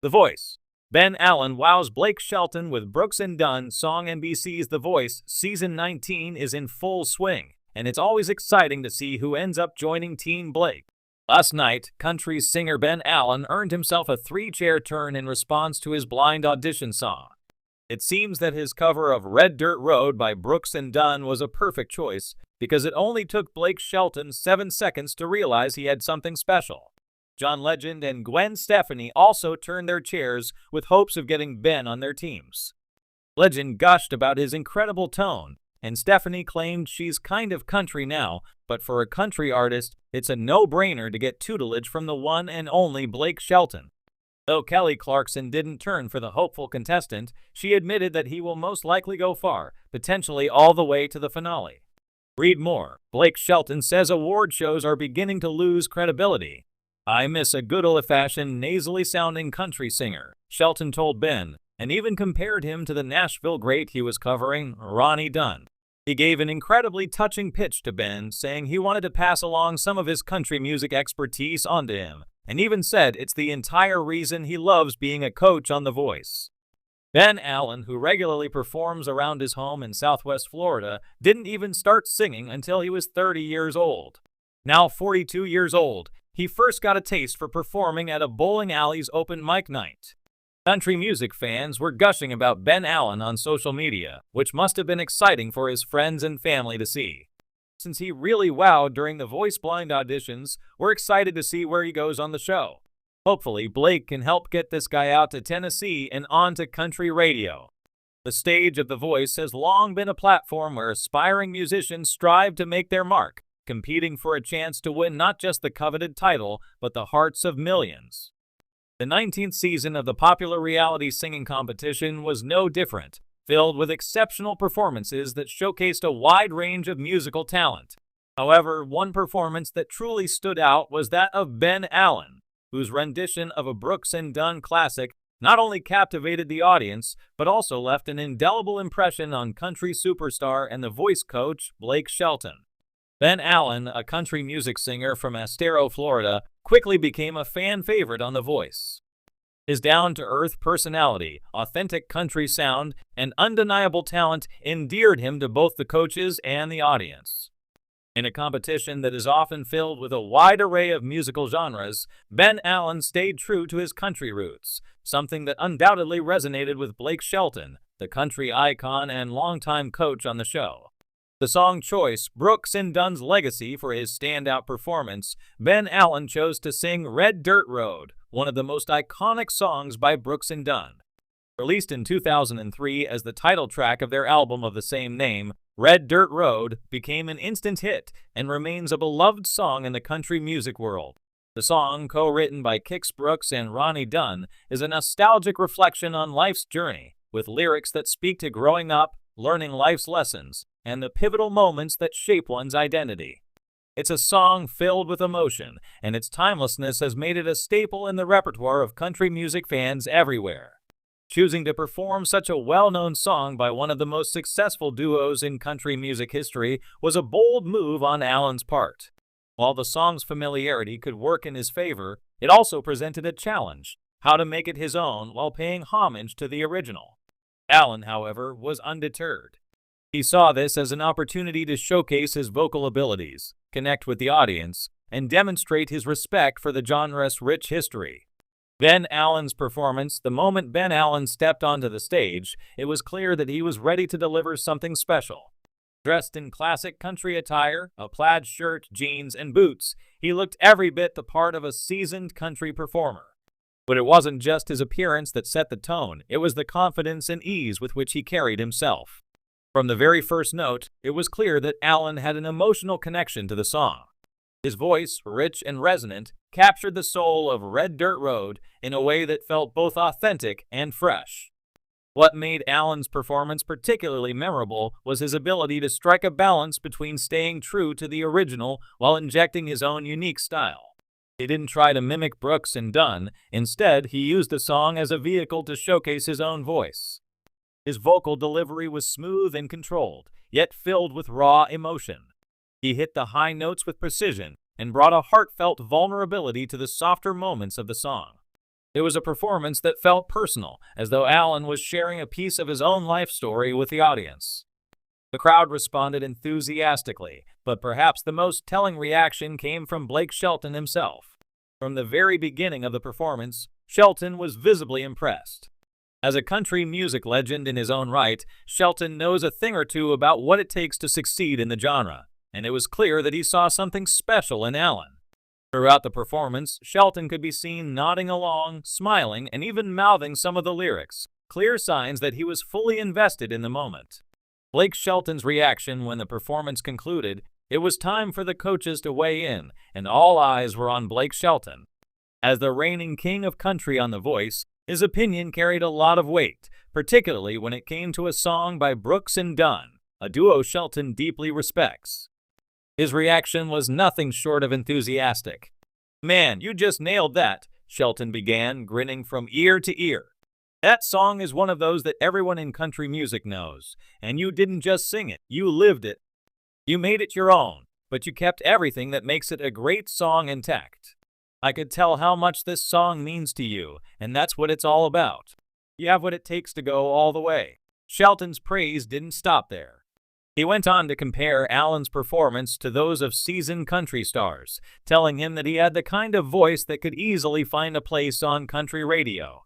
The Voice. Ben Allen wows Blake Shelton with Brooks and Dunn song. NBC's The Voice Season 19 is in full swing, and it's always exciting to see who ends up joining Team Blake. Last night, country singer Ben Allen earned himself a three-chair turn in response to his blind audition song. It seems that his cover of Red Dirt Road by Brooks and Dunn was a perfect choice because it only took Blake Shelton 7 seconds to realize he had something special. John Legend and Gwen Stefani also turned their chairs with hopes of getting Ben on their teams. Legend gushed about his incredible tone, and Stefani claimed she's kind of country now, but for a country artist, it's a no-brainer to get tutelage from the one and only Blake Shelton. Though Kelly Clarkson didn't turn for the hopeful contestant, she admitted that he will most likely go far, potentially all the way to the finale. Read more. Blake Shelton says award shows are beginning to lose credibility. "I miss a good old-fashioned, nasally-sounding country singer," Shelton told Ben, and even compared him to the Nashville great he was covering, Ronnie Dunn. He gave an incredibly touching pitch to Ben, saying he wanted to pass along some of his country music expertise onto him, and even said it's the entire reason he loves being a coach on The Voice. Ben Allen, who regularly performs around his home in Southwest Florida, didn't even start singing until he was 30 years old. Now 42 years old, he first got a taste for performing at a bowling alley's open mic night. Country music fans were gushing about Ben Allen on social media, which must have been exciting for his friends and family to see. Since he really wowed during the Voice Blind auditions, we're excited to see where he goes on the show. Hopefully, Blake can help get this guy out to Tennessee and on to country radio. The stage of The Voice has long been a platform where aspiring musicians strive to make their mark, competing for a chance to win not just the coveted title, but the hearts of millions. The 19th season of the popular reality singing competition was no different, filled with exceptional performances that showcased a wide range of musical talent. However, one performance that truly stood out was that of Ben Allen, whose rendition of a Brooks and Dunn classic not only captivated the audience, but also left an indelible impression on country superstar and The Voice coach Blake Shelton. Ben Allen, a country music singer from Estero, Florida, quickly became a fan favorite on The Voice. His down-to-earth personality, authentic country sound, and undeniable talent endeared him to both the coaches and the audience. In a competition that is often filled with a wide array of musical genres, Ben Allen stayed true to his country roots, something that undoubtedly resonated with Blake Shelton, the country icon and longtime coach on the show. The song choice, Brooks and Dunn's legacy for his standout performance, Ben Allen chose to sing Red Dirt Road, one of the most iconic songs by Brooks and Dunn. Released in 2003 as the title track of their album of the same name, Red Dirt Road became an instant hit and remains a beloved song in the country music world. The song, co-written by Kix Brooks and Ronnie Dunn, is a nostalgic reflection on life's journey, with lyrics that speak to growing up, learning life's lessons, and the pivotal moments that shape one's identity. It's a song filled with emotion, and its timelessness has made it a staple in the repertoire of country music fans everywhere. Choosing to perform such a well-known song by one of the most successful duos in country music history was a bold move on Allen's part. While the song's familiarity could work in his favor, it also presented a challenge: how to make it his own while paying homage to the original. Allen, however, was undeterred. He saw this as an opportunity to showcase his vocal abilities, connect with the audience, and demonstrate his respect for the genre's rich history. Ben Allen's performance, the moment Ben Allen stepped onto the stage, it was clear that he was ready to deliver something special. Dressed in classic country attire, a plaid shirt, jeans, and boots, he looked every bit the part of a seasoned country performer. But it wasn't just his appearance that set the tone, it was the confidence and ease with which he carried himself. From the very first note, it was clear that Allen had an emotional connection to the song. His voice, rich and resonant, captured the soul of Red Dirt Road in a way that felt both authentic and fresh. What made Allen's performance particularly memorable was his ability to strike a balance between staying true to the original while injecting his own unique style. He didn't try to mimic Brooks and Dunn. Instead, he used the song as a vehicle to showcase his own voice. His vocal delivery was smooth and controlled, yet filled with raw emotion. He hit the high notes with precision and brought a heartfelt vulnerability to the softer moments of the song. It was a performance that felt personal, as though Allen was sharing a piece of his own life story with the audience. The crowd responded enthusiastically, but perhaps the most telling reaction came from Blake Shelton himself. From the very beginning of the performance, Shelton was visibly impressed. As a country music legend in his own right, Shelton knows a thing or two about what it takes to succeed in the genre, and it was clear that he saw something special in Allen. Throughout the performance, Shelton could be seen nodding along, smiling, and even mouthing some of the lyrics, clear signs that he was fully invested in the moment. Blake Shelton's reaction when the performance concluded, it was time for the coaches to weigh in, and all eyes were on Blake Shelton. As the reigning king of country on The Voice, his opinion carried a lot of weight, particularly when it came to a song by Brooks and Dunn, a duo Shelton deeply respects. His reaction was nothing short of enthusiastic. "Man, you just nailed that," Shelton began, grinning from ear to ear. "That song is one of those that everyone in country music knows, and you didn't just sing it, you lived it. You made it your own, but you kept everything that makes it a great song intact. I could tell how much this song means to you, and that's what it's all about. You have what it takes to go all the way." Shelton's praise didn't stop there. He went on to compare Allen's performance to those of seasoned country stars, telling him that he had the kind of voice that could easily find a place on country radio.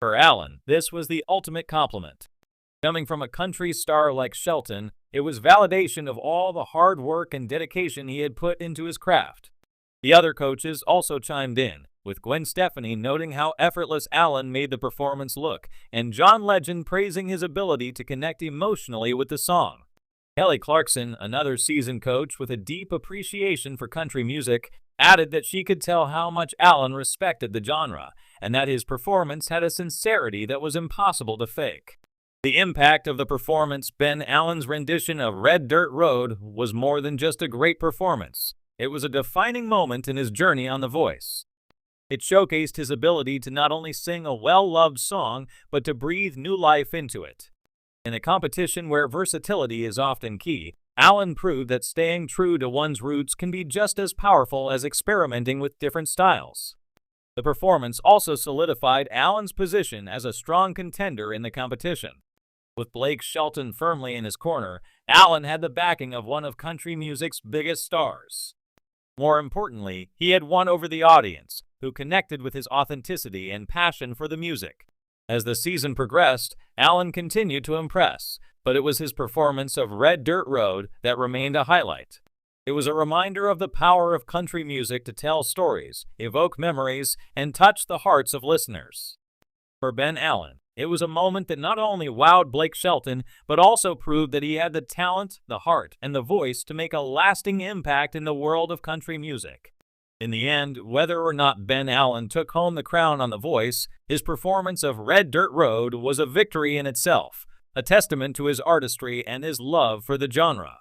For Allen, this was the ultimate compliment. Coming from a country star like Shelton, it was validation of all the hard work and dedication he had put into his craft. The other coaches also chimed in, with Gwen Stefani noting how effortless Allen made the performance look, and John Legend praising his ability to connect emotionally with the song. Kelly Clarkson, another seasoned coach with a deep appreciation for country music, added that she could tell how much Allen respected the genre, and that his performance had a sincerity that was impossible to fake. The impact of the performance, Ben Allen's rendition of Red Dirt Road, was more than just a great performance. It was a defining moment in his journey on The Voice. It showcased his ability to not only sing a well-loved song, but to breathe new life into it. In a competition where versatility is often key, Allen proved that staying true to one's roots can be just as powerful as experimenting with different styles. The performance also solidified Allen's position as a strong contender in the competition. With Blake Shelton firmly in his corner, Allen had the backing of one of country music's biggest stars. More importantly, he had won over the audience, who connected with his authenticity and passion for the music. As the season progressed, Allen continued to impress, but it was his performance of Red Dirt Road that remained a highlight. It was a reminder of the power of country music to tell stories, evoke memories, and touch the hearts of listeners. For Ben Allen, it was a moment that not only wowed Blake Shelton, but also proved that he had the talent, the heart, and the voice to make a lasting impact in the world of country music. In the end, whether or not Ben Allen took home the crown on The Voice, his performance of Red Dirt Road was a victory in itself, a testament to his artistry and his love for the genre.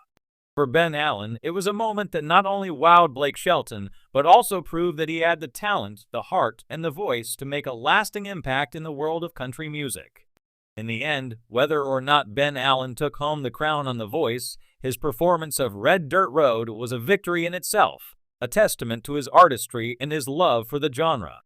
For Ben Allen, it was a moment that not only wowed Blake Shelton, but also proved that he had the talent, the heart, and the voice to make a lasting impact in the world of country music. In the end, whether or not Ben Allen took home the crown on The Voice, his performance of Red Dirt Road was a victory in itself, a testament to his artistry and his love for the genre.